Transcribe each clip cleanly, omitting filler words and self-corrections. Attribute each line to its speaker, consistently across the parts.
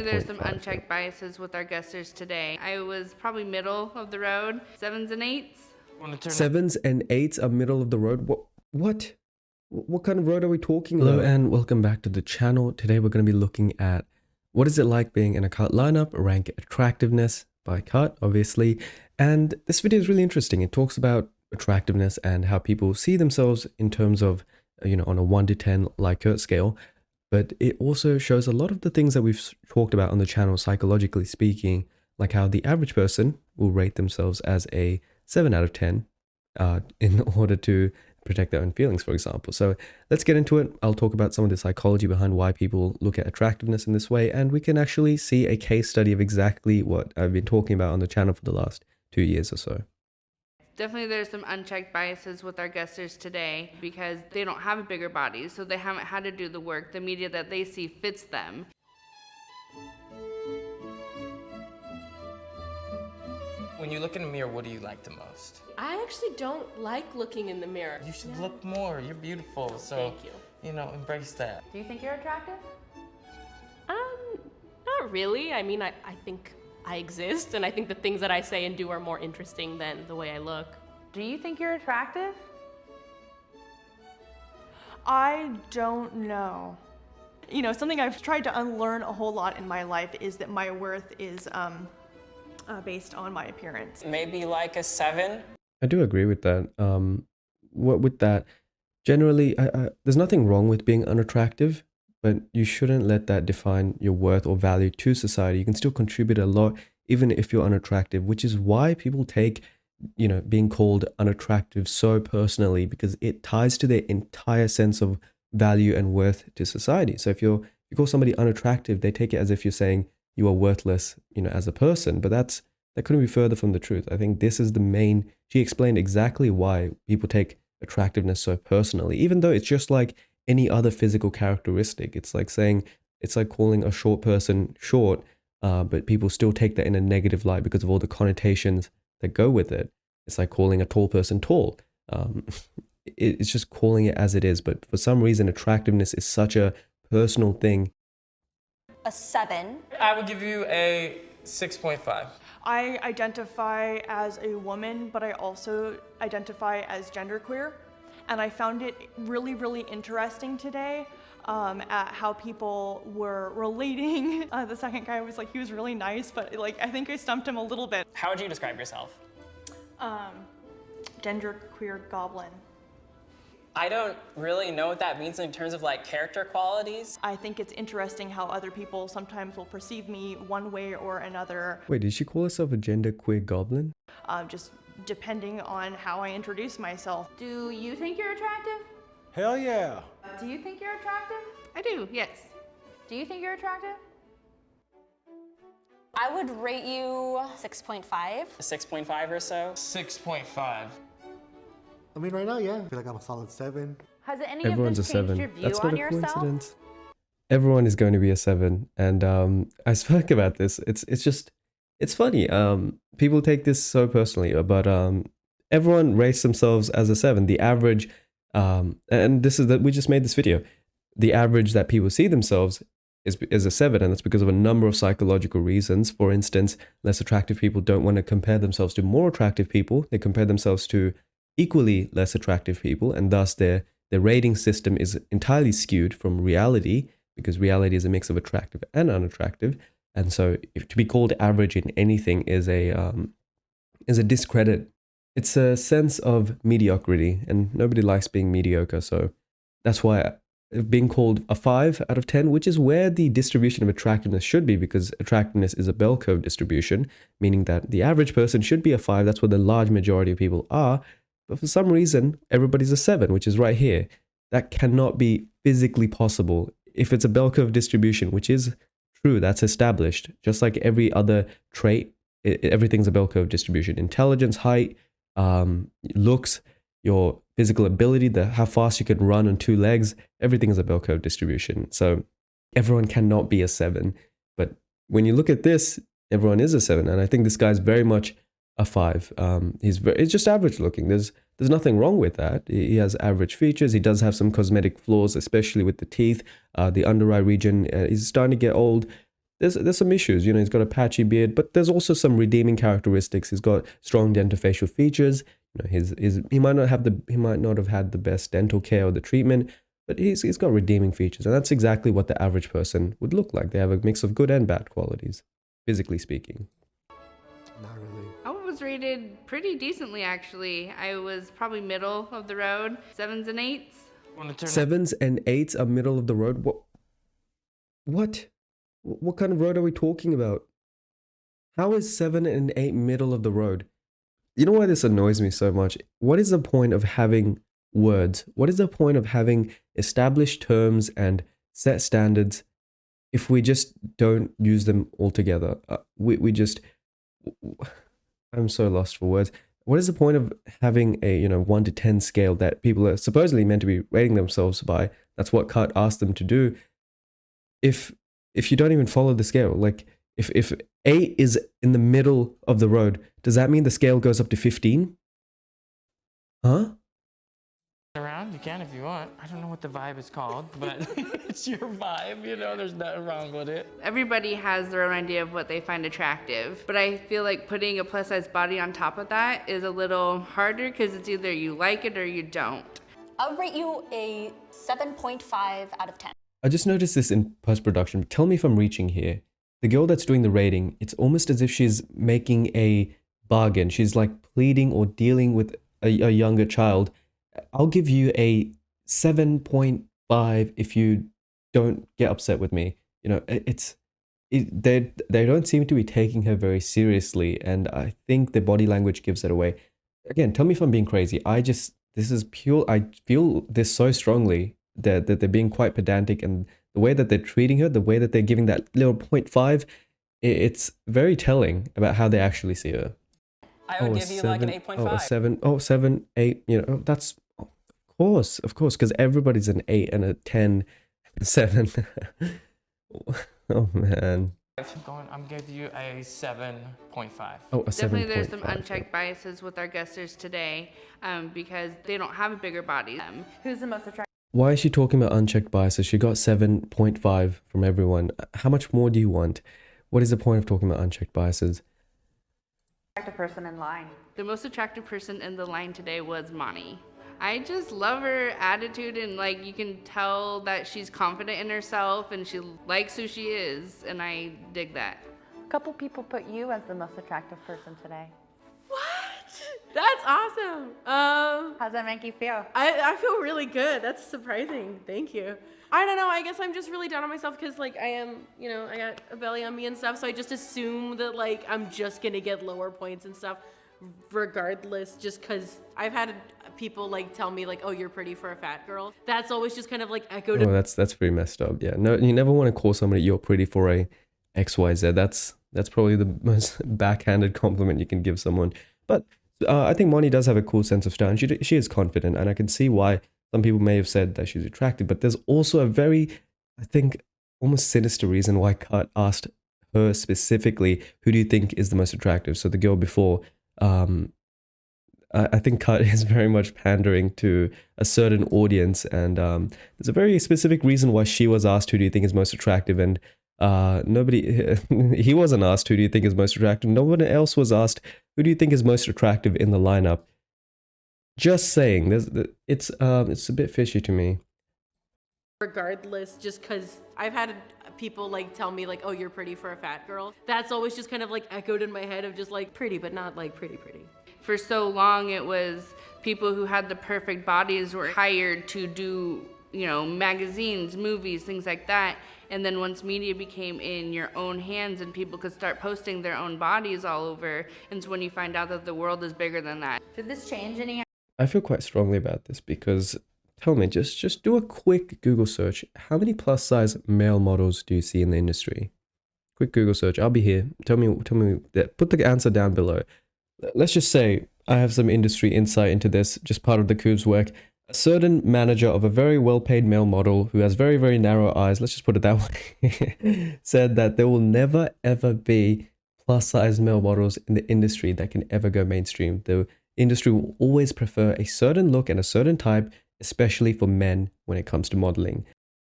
Speaker 1: there's some
Speaker 2: 8.5.
Speaker 1: unchecked biases with our guessers today. I was probably middle of the road, 7s and 8s.
Speaker 2: 7s and 8s are middle of the road. What? What kind of road are we talking about? Hello and welcome back to the channel. Today we're going to be looking at what is it like being in a cut lineup, rank attractiveness by cut, obviously. And this video is really interesting. It talks about attractiveness and how people see themselves in terms of, on a 1 to 10 Likert scale. But it also shows a lot of the things that we've talked about on the channel, psychologically speaking, like how the average person will rate themselves as a 7 out of 10 in order to protect their own feelings, for example. So let's get into it. I'll talk about some of the psychology behind why people look at attractiveness in this way, and we can actually see a case study of exactly what I've been talking about on the channel for the last 2 years or so.
Speaker 1: Definitely there's some unchecked biases with our guessers today because they don't have a bigger body, so they haven't had to do the work. The media that they see fits them.
Speaker 3: When you look in a mirror, what do you like the most?
Speaker 4: I actually don't like looking in the mirror.
Speaker 3: You should look more. You're beautiful.
Speaker 4: Oh,
Speaker 3: so,
Speaker 4: thank you.
Speaker 3: Embrace that.
Speaker 1: Do you think you're attractive?
Speaker 4: Not really. I mean, I think I exist, and I think the things that I say and do are more interesting than the way I look.
Speaker 1: Do you think you're attractive?
Speaker 5: I don't know. Something I've tried to unlearn a whole lot in my life is that my worth is based on my appearance.
Speaker 3: Maybe like a 7.
Speaker 2: I do agree with that. Generally, there's nothing wrong with being unattractive, but you shouldn't let that define your worth or value to society. You can still contribute a lot, even if you're unattractive, which is why people take, being called unattractive so personally, because it ties to their entire sense of value and worth to society. So if you call somebody unattractive, they take it as if you're saying you are worthless, as a person, but that couldn't be further from the truth. I think this is she explained exactly why people take attractiveness so personally, even though it's just like any other physical characteristic. It's like calling a short person short, but people still take that in a negative light because of all the connotations that go with it. It's like calling a tall person tall. It's just calling it as it is, but for some reason, attractiveness is such a personal thing.
Speaker 6: A 7.
Speaker 3: I would give you a 6.5.
Speaker 5: I identify as a woman, but I also identify as genderqueer. And I found it really, really interesting today at how people were relating. The second guy was like, he was really nice, but I think I stumped him a little bit.
Speaker 7: How would you describe yourself?
Speaker 5: Genderqueer goblin.
Speaker 7: I don't really know what that means in terms of like character qualities.
Speaker 5: I think it's interesting how other people sometimes will perceive me one way or another.
Speaker 2: Wait, did she call herself a genderqueer goblin?
Speaker 5: Just depending on how I introduce myself.
Speaker 1: Do you think you're attractive?
Speaker 8: Hell yeah.
Speaker 1: Do you think you're attractive? I do, yes. Do you think you're attractive?
Speaker 6: I would rate you 6.5.
Speaker 7: A 6.5 or so.
Speaker 3: 6.5.
Speaker 8: I mean, right now, yeah. I feel like I'm a solid 7.
Speaker 1: Has any
Speaker 2: Everyone's a
Speaker 1: of this changed
Speaker 2: 7.
Speaker 1: your view
Speaker 2: That's
Speaker 1: on
Speaker 2: not a
Speaker 1: yourself?
Speaker 2: coincidence. Everyone is going to be a 7, and I spoke about this. It's funny. People take this so personally, but everyone rates themselves as a 7. The average, and this is that we just made this video. The average that people see themselves is a 7, and that's because of a number of psychological reasons. For instance, less attractive people don't want to compare themselves to more attractive people. They compare themselves to equally less attractive people, and thus their rating system is entirely skewed from reality, because reality is a mix of attractive and unattractive. And so to be called average in anything is a discredit. It's a sense of mediocrity, and nobody likes being mediocre. So that's why being called a 5 out of 10, which is where the distribution of attractiveness should be, because attractiveness is a bell curve distribution, meaning that the average person should be a 5. That's what the large majority of people are. But for some reason, everybody's a 7, which is right here. That cannot be physically possible. If it's a bell curve distribution, which is true, that's established. Just like every other trait, everything's a bell curve distribution. Intelligence, height, looks, your physical ability, how fast you can run on 2 legs, everything is a bell curve distribution. So everyone cannot be a 7. But when you look at this, everyone is a 7. And I think this guy's very much a 5. It's just average looking. There's nothing wrong with that. He has average features. He does have some cosmetic flaws, especially with the teeth, the under eye region. He's starting to get old. there's some issues. You know, he's got a patchy beard, but there's also some redeeming characteristics. He's got strong dental facial features. You know, he might not have had the best dental care or the treatment, but he's got redeeming features, and that's exactly what the average person would look like. They have a mix of good and bad qualities, physically speaking.
Speaker 8: Not really.
Speaker 1: I was rated pretty decently, actually. I was probably middle of the road, 7s and 8s.
Speaker 3: Wanna turn
Speaker 2: 7s and 8s are middle of the road. What kind of road are we talking about? How is 7 and 8 middle of the road? You know why this annoys me so much? What is the point of having words? What is the point of having established terms and set standards if we just don't use them altogether? I'm so lost for words. What is the point of having a 1 to 10 scale that people are supposedly meant to be rating themselves by? That's what Cut asked them to do. If you don't even follow the scale, like if 8 is in the middle of the road, does that mean the scale goes up to 15? Huh?
Speaker 3: around? You can if you want. I don't know what the vibe is called, but it's your vibe, you know, there's nothing wrong with it.
Speaker 1: Everybody has their own idea of what they find attractive, but I feel like putting a plus size body on top of that is a little harder because it's either you like it or you don't.
Speaker 6: I'll rate you a 7.5 out of 10.
Speaker 2: I just noticed this in post-production. Tell me if I'm reaching here. The girl that's doing the rating, it's almost as if she's making a bargain. She's like pleading or dealing with a younger child. I'll give you a 7.5 if you don't get upset with me. You know, they don't seem to be taking her very seriously, and I think the body language gives it away. Again, tell me if I'm being crazy. This is pure. I feel this so strongly that they're being quite pedantic, and the way that they're treating her, the way that they're giving that little 0.5, it's very telling about how they actually see her.
Speaker 7: I would give you like an 8.5.
Speaker 2: Oh, a 7. Oh, 7, 8. You know, that's of course, because everybody's an 8 and a 10, 7. Oh man.
Speaker 3: I'm giving you a 7.5.
Speaker 2: Oh, a 7.5.
Speaker 1: Definitely there's some unchecked biases with our guesters today because they don't have a bigger body.
Speaker 9: Who's the most attractive
Speaker 2: Why is she talking about unchecked biases? She got 7.5 from everyone. How much more do you want? What is the point of talking about unchecked biases?
Speaker 9: person in line?
Speaker 1: The most attractive person in the line today was Monty. I just love her attitude, and like you can tell that she's confident in herself and she likes who she is, and I dig that.
Speaker 9: A couple people put you as the most attractive person today.
Speaker 4: What? That's awesome.
Speaker 9: How's that make you feel?
Speaker 4: I feel really good. That's surprising. Thank you. I don't know. I guess I'm just really down on myself because like I am, you know, I got a belly on me and stuff. So I just assume that like I'm just gonna get lower points and stuff, regardless. Just because I've had people like tell me like, oh, you're pretty for a fat girl. That's always just kind of like echoed.
Speaker 2: Oh, that's pretty messed up. Yeah, no, you never want to call somebody you're pretty for a XYZ. That's probably the most backhanded compliment you can give someone. But I think Monty does have a cool sense of style, and she is confident, and I can see why some people may have said that she's attractive. But there's also a very, I think, almost sinister reason why Kat asked her specifically, who do you think is the most attractive? So the girl before, I think Kat is very much pandering to a certain audience, and there's a very specific reason why she was asked, who do you think is most attractive? And he wasn't asked, who do you think is most attractive? No one else was asked, who do you think is most attractive in the lineup? Just saying, it's a bit fishy to me.
Speaker 4: Regardless, just because I've had people like tell me like, oh, you're pretty for a fat girl. That's always just kind of like echoed in my head of just like pretty, but not like pretty.
Speaker 1: For so long, it was people who had the perfect bodies were hired to do, you know, magazines, movies, things like that. And then once media became in your own hands and people could start posting their own bodies all over, and it's when you find out that the world is bigger than that.
Speaker 9: Did this change any?
Speaker 2: I feel quite strongly about this because, tell me, just do a quick Google search. How many plus size male models do you see in the industry? Quick Google search. I'll be here. Tell me that. Put the answer down below. Let's just say I have some industry insight into this, just part of the QOVES work. A certain manager of a very well-paid male model who has very, very narrow eyes, let's just put it that way, said that there will never, ever be plus-size male models in the industry that can ever go mainstream. The industry will always prefer a certain look and a certain type, especially for men when it comes to modeling.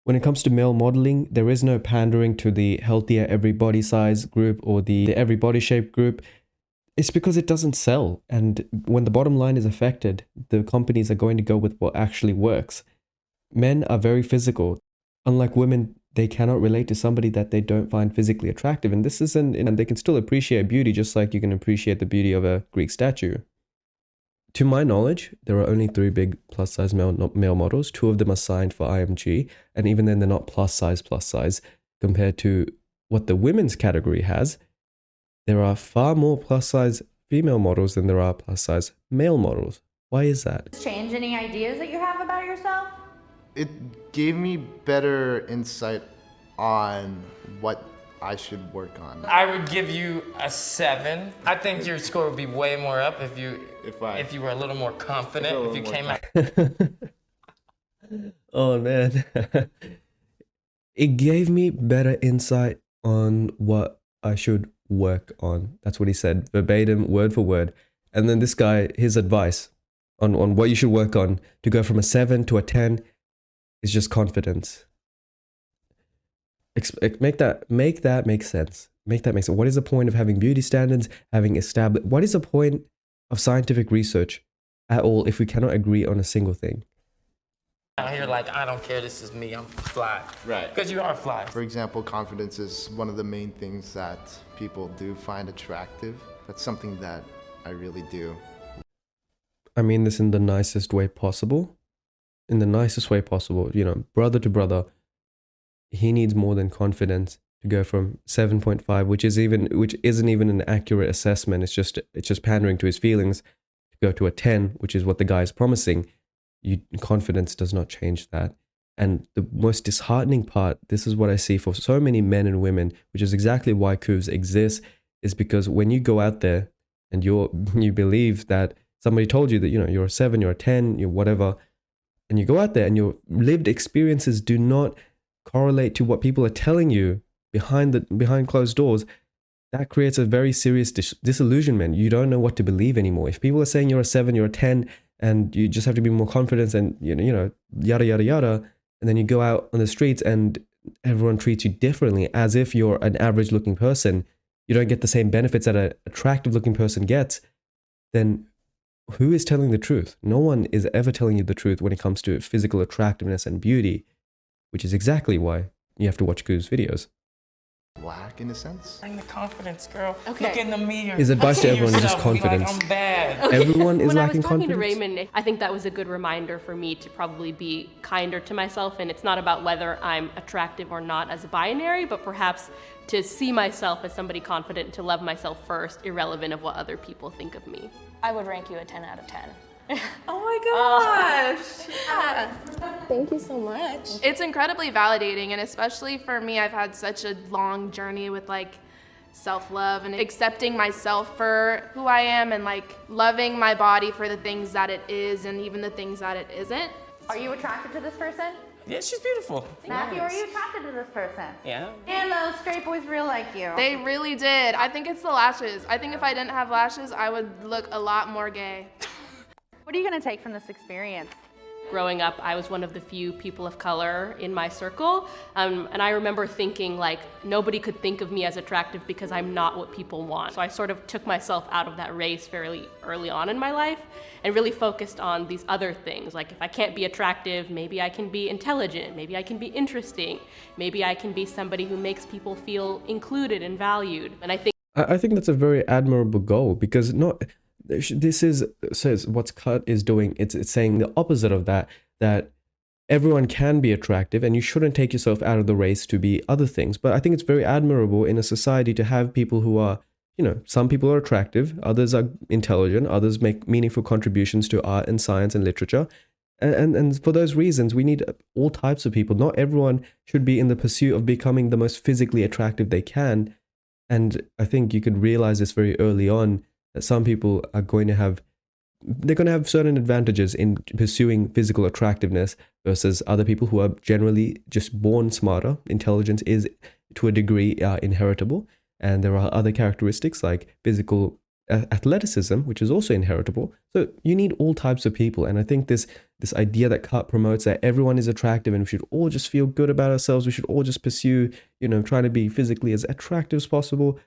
Speaker 2: When it comes to male modeling, there is no pandering to the healthier every body size group or the every body shape group. It's because it doesn't sell. And when the bottom line is affected, the companies are going to go with what actually works. Men are very physical. Unlike women, they cannot relate to somebody that they don't find physically attractive. And this isn't, and they can still appreciate beauty just like you can appreciate the beauty of a Greek statue. To my knowledge, there are only 3 big plus-size male models. 2 of them are signed for IMG, and even then they're not plus-size compared to what the women's category has. There are far more plus-size female models than there are plus-size male models. Why is that?
Speaker 9: Change any ideas that you have about yourself?
Speaker 10: It gave me better insight on what I should work on.
Speaker 3: I would give you a 7. I think your score would be way more up if you were a little more confident, if you came out.
Speaker 2: Oh man. It gave me better insight on what I should work on. That's what he said, verbatim, word for word. And then this guy, his advice on what you should work on to go from a 7 to a 10 is just confidence. Make that make sense. Make that make sense. What is the point of having beauty standards, having established? What is the point of scientific research at all if we cannot agree on a single thing?
Speaker 3: You're like, I don't care, this is me, I'm fly. Right. Because you are fly.
Speaker 10: For example, confidence is one of the main things that people do find attractive. That's something that I really do.
Speaker 2: I mean this in the nicest way possible. In the nicest way possible. You know, brother to brother, he needs more than confidence to go from 7.5, which isn't even an accurate assessment. It's just pandering to his feelings, to go to a 10, which is what the guy is promising. Confidence does not change that. And the most disheartening part, this is what I see for so many men and women, which is exactly why QOVES exists, is because when you go out there and you believe that somebody told you that, you know, you're a 7, you're a 10, you're whatever, and you go out there and your lived experiences do not correlate to what people are telling you behind closed doors, that creates a very serious disillusionment. You don't know what to believe anymore. If people are saying you're a 7, you're a 10, and you just have to be more confident and you know yada yada yada, and then you go out on the streets and everyone treats you differently as if you're an average looking person, you don't get the same benefits that an attractive looking person gets, then who is telling the truth? No one is ever telling you the truth when it comes to physical attractiveness and beauty, which is exactly why you have to watch QOVES videos.
Speaker 10: Lack in a sense.
Speaker 3: Bring the confidence, girl.
Speaker 4: Okay.
Speaker 3: Look in the mirror.
Speaker 2: His advice to everyone is just
Speaker 3: Yourself, be like,
Speaker 2: confidence.
Speaker 3: I'm bad.
Speaker 4: Okay.
Speaker 2: Everyone is
Speaker 4: when
Speaker 2: lacking
Speaker 4: I was talking
Speaker 2: confidence.
Speaker 4: to Raymond, I think that was a good reminder for me to probably be kinder to myself. And it's not about whether I'm attractive or not as a binary, but perhaps to see myself as somebody confident, to love myself first, irrelevant of what other people think of me.
Speaker 6: I would rank you a 10 out of 10.
Speaker 11: Oh my gosh. Yeah.
Speaker 6: Thank you so much.
Speaker 11: It's incredibly validating, and especially for me, I've had such a long journey with like self-love and accepting myself for who I am and like loving my body for the things that it is and even the things that it isn't.
Speaker 9: Are you attracted to this person?
Speaker 3: Yeah, she's beautiful.
Speaker 9: Matthew, are you attracted to this person?
Speaker 7: Yeah.
Speaker 9: And those straight boys real like you.
Speaker 11: They really did. I think it's the lashes. I think if I didn't have lashes, I would look a lot more gay.
Speaker 9: What are you going to take from this experience?
Speaker 4: Growing up, I was one of the few people of color in my circle, and I remember thinking like nobody could think of me as attractive because I'm not what people want. So I sort of took myself out of that race fairly early on in my life and really focused on these other things. Like if I can't be attractive, maybe I can be intelligent, maybe I can be interesting, maybe I can be somebody who makes people feel included and valued. And
Speaker 2: I think that's a very admirable goal, because says what's cut is doing, it's saying the opposite of that everyone can be attractive and you shouldn't take yourself out of the race to be other things. But I think it's very admirable in a society to have people who are, you know, some people are attractive, others are intelligent, others make meaningful contributions to art and science and literature. And for those reasons, we need all types of people. Not everyone should be in the pursuit of becoming the most physically attractive they can. And I think you could realize this very early on, that some people are going to have certain advantages in pursuing physical attractiveness versus other people who are generally just born smarter. Intelligence is to a degree inheritable, and there are other characteristics like physical athleticism, which is also inheritable. So you need all types of people. And I think this idea that Cut promotes, that everyone is attractive and we should all just feel good about ourselves, we should all just pursue, trying to be physically as attractive as possible.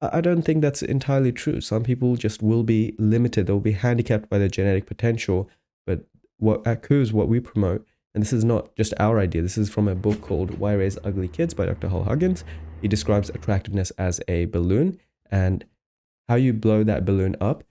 Speaker 2: I don't think that's entirely true. Some people just will be limited, they'll be handicapped by their genetic potential. But at QOVES, what we promote, and this is not just our idea, this is from a book called Why Raise Ugly Kids by Dr. Hull Huggins. He describes attractiveness as a balloon, and how you blow that balloon up,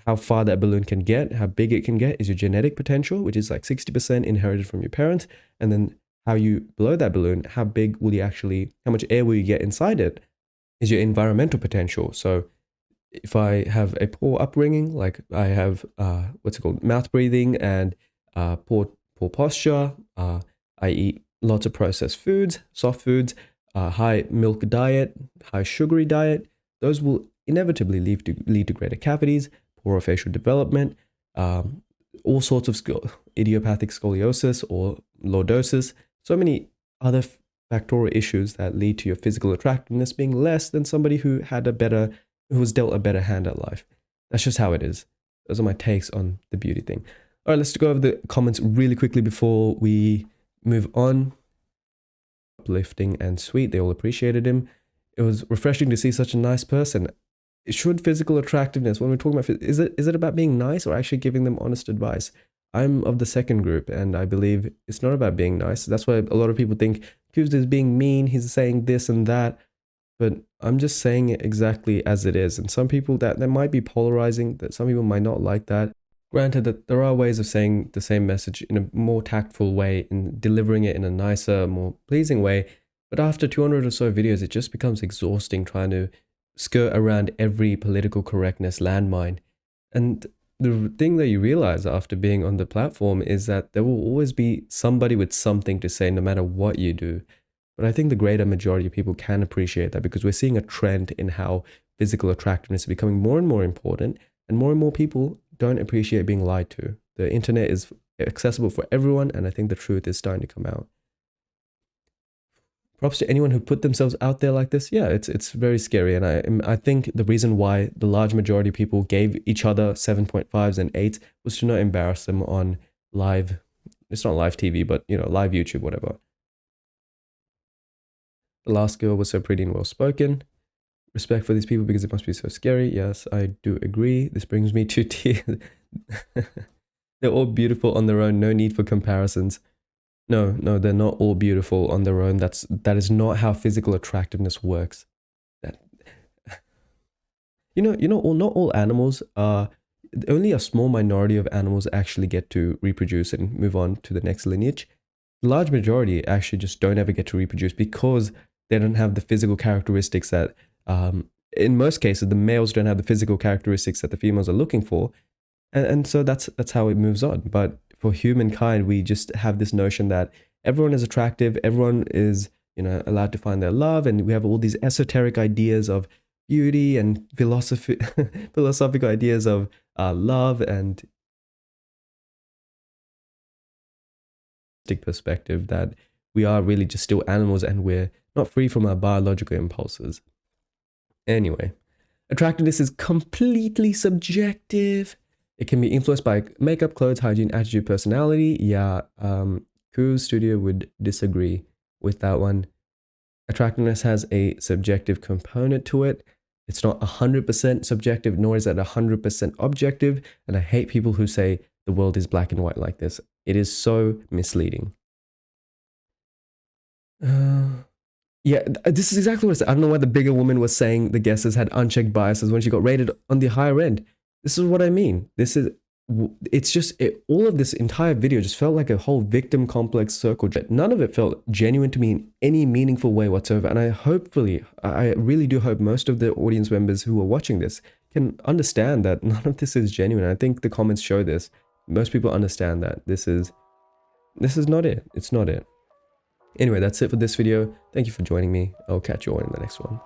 Speaker 2: how far that balloon can get, how big it can get, is your genetic potential, which is like 60% inherited from your parents. And then how you blow that balloon, how big will you actually, how much air will you get inside it, is your environmental potential. So if I have a poor upbringing, like I have, mouth breathing and poor posture, I eat lots of processed foods, soft foods, high milk diet, high sugary diet, those will inevitably lead to greater cavities, poorer facial development, all sorts of idiopathic scoliosis or lordosis, so many other factorial issues that lead to your physical attractiveness being less than somebody who was dealt a better hand at life. That's just how it is. Those are my takes on the beauty thing. All right, let's go over the comments really quickly before we move on. Uplifting and sweet, they all appreciated him. It was refreshing to see such a nice person. Should physical attractiveness, when we're talking about, is it about being nice or actually giving them honest advice? I'm of the second group, and I believe it's not about being nice. That's why a lot of people think QOVES is being mean, he's saying this and that, but I'm just saying it exactly as it is. And some people, that might be polarizing, that some people might not like that. Granted that there are ways of saying the same message in a more tactful way, in delivering it in a nicer, more pleasing way, but after 200 or so videos, it just becomes exhausting trying to skirt around every political correctness landmine. And the thing that you realize after being on the platform is that there will always be somebody with something to say no matter what you do. But I think the greater majority of people can appreciate that, because we're seeing a trend in how physical attractiveness is becoming more and more important, and more people don't appreciate being lied to. The internet is accessible for everyone, and I think the truth is starting to come out. Props to anyone who put themselves out there like this. Yeah, it's very scary. And I think the reason why the large majority of people gave each other 7.5s and 8s was to not embarrass them on live, it's not live TV, but live YouTube, whatever. The last girl was so pretty and well spoken. Respect for these people because it must be so scary. Yes, I do agree. This brings me to tears. They're all beautiful on their own. No need for comparisons. No, they're not all beautiful on their own. That is not how physical attractiveness works. Not all animals are. Only a small minority of animals actually get to reproduce and move on to the next lineage. The large majority actually just don't ever get to reproduce because they don't have the physical characteristics that, in most cases, the males don't have the physical characteristics that the females are looking for, and so that's how it moves on. But for humankind, we just have this notion that everyone is attractive, everyone is, allowed to find their love, and we have all these esoteric ideas of beauty and philosophical ideas of love and perspective that we are really just still animals and we're not free from our biological impulses. Anyway, attractiveness is completely subjective. It can be influenced by makeup, clothes, hygiene, attitude, personality. Yeah, QOVES Studio would disagree with that one. Attractiveness has a subjective component to it. It's not 100% subjective, nor is it 100% objective. And I hate people who say the world is black and white like this. It is so misleading. Yeah, this is exactly what I said. I don't know why the bigger woman was saying the guesses had unchecked biases when she got rated on the higher end. This is what I mean. All of this entire video just felt like a whole victim complex circle. None of it felt genuine to me in any meaningful way whatsoever. And I really do hope most of the audience members who are watching this can understand that none of this is genuine. I think the comments show this. Most people understand that this is not it. It's not it. Anyway, that's it for this video. Thank you for joining me. I'll catch you all in the next one.